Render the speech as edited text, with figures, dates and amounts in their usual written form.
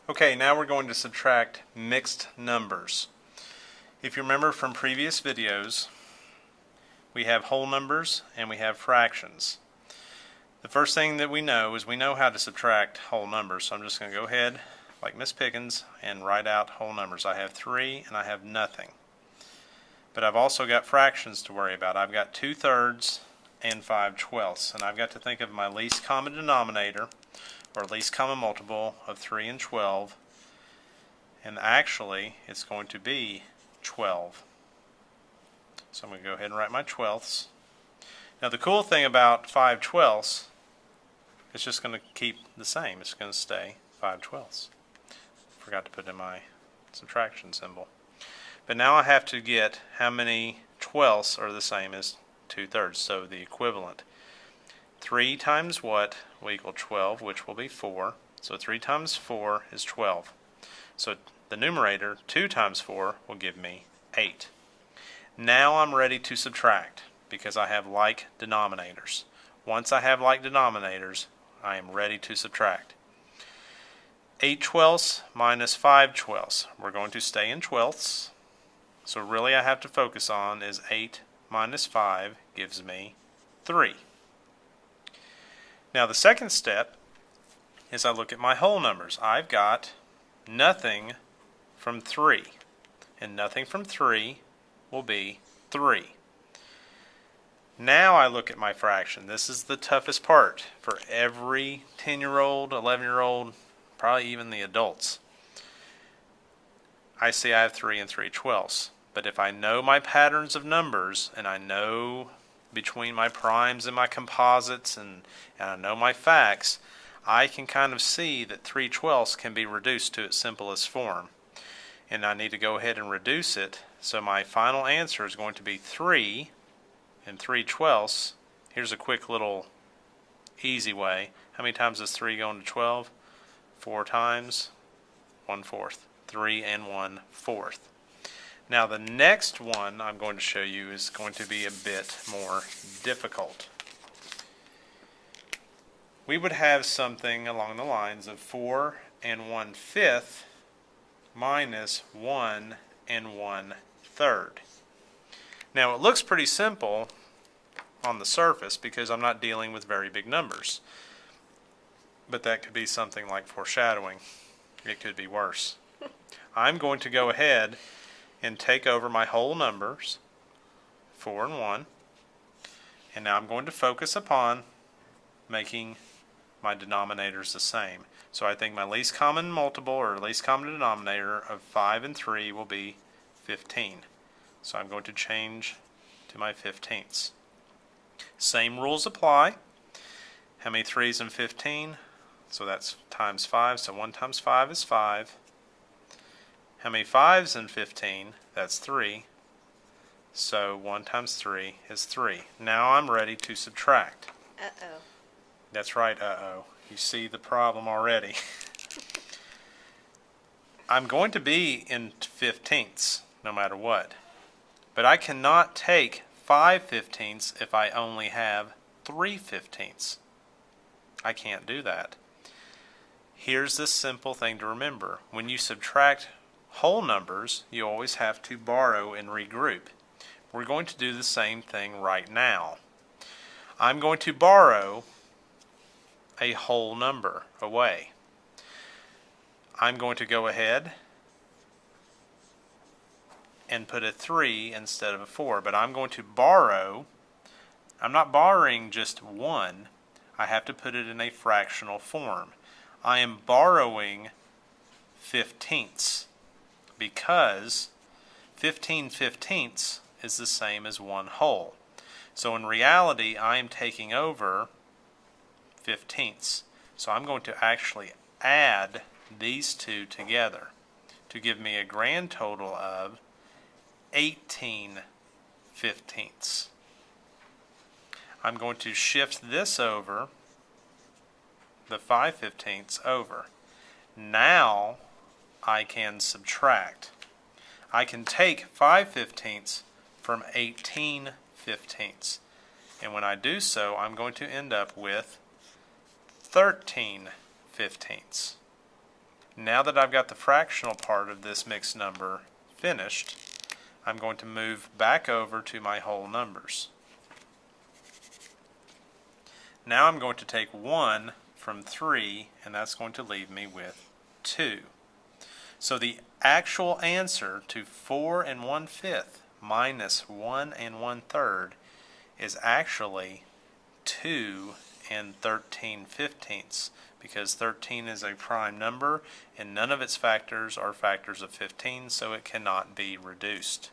Okay, now we're going to subtract mixed numbers. If you remember from previous videos, we have whole numbers and we have fractions. The first thing that we know is we know how to subtract whole numbers, so I'm just going to go ahead, like Miss Pickens, and write out whole numbers. I have 3 and I have nothing. But I've also got fractions to worry about. I've got 2/3 and 5/12, and I've got to think of my least common denominator, or least common multiple of 3 and 12, and actually it's going to be 12. So I'm going to go ahead and write my twelfths. Now the cool thing about 5/12, it's just going to keep the same. It's going to stay 5/12. Forgot to put in my subtraction symbol. But now I have to get how many twelfths are the same as 2/3, so the equivalent. 3 times what will equal 12, which will be 4. So 3 times 4 is 12. So the numerator, 2 times 4, will give me 8. Now I'm ready to subtract because I have like denominators. Once I have like denominators, I am ready to subtract. 8/12 minus 5/12. We're going to stay in twelfths. So really I have to focus on is 8 minus 5 gives me 3. Now the second step is I look at my whole numbers. I've got nothing from 3, and nothing from 3 will be 3. Now I look at my fraction. This is the toughest part for every 10-year-old, 11-year-old, probably even the adults. I see I have 3 and 3/12, but if I know my patterns of numbers and I know between my primes and my composites and I know my facts, I can kind of see that 3/12 can be reduced to its simplest form. And I need to go ahead and reduce it, so my final answer is going to be 3 and 3/12. Here's a quick little easy way. How many times does 3 go into 12? 4 times, 1/4. 3 and 1/4. Now the next one I'm going to show you is going to be a bit more difficult. We would have something along the lines of 4 and 1/5 minus 1 and 1/3. Now it looks pretty simple on the surface because I'm not dealing with very big numbers. But that could be something like foreshadowing. It could be worse. I'm going to go ahead and take over my whole numbers, 4 and 1, and now I'm going to focus upon making my denominators the same. So I think my least common multiple, or least common denominator, of 5 and 3 will be 15. So I'm going to change to my 15ths. Same rules apply. How many 3's in 15? So that's times 5, so 1 times 5 is 5. How many 5's in 15? That's 3. So 1 times 3 is 3. Now I'm ready to subtract. Uh-oh. That's right, uh-oh. You see the problem already. I'm going to be in 15ths, no matter what. But I cannot take 5/15 if I only have 3/15. I can't do that. Here's the simple thing to remember. When you subtract whole numbers, you always have to borrow and regroup. We're going to do the same thing right now. I'm going to borrow a whole number away. I'm going to go ahead and put a 3 instead of a 4, but I'm going to borrow. I'm not borrowing just 1. I have to put it in a fractional form. I am borrowing 15ths because 15/15 is the same as 1 whole. So in reality, I am taking over 15ths. So I'm going to actually add these two together to give me a grand total of 18/15. I'm going to shift this over, the 5/15 over. Now I can subtract. I can take 5/15 from 18/15. And when I do so, I'm going to end up with 13/15. Now that I've got the fractional part of this mixed number finished, I'm going to move back over to my whole numbers. Now I'm going to take 1 from 3, and that's going to leave me with 2. So the actual answer to 4 1/5 minus 1 1/3 is actually 2 13/15, because 13 is a prime number and none of its factors are factors of 15, so it cannot be reduced.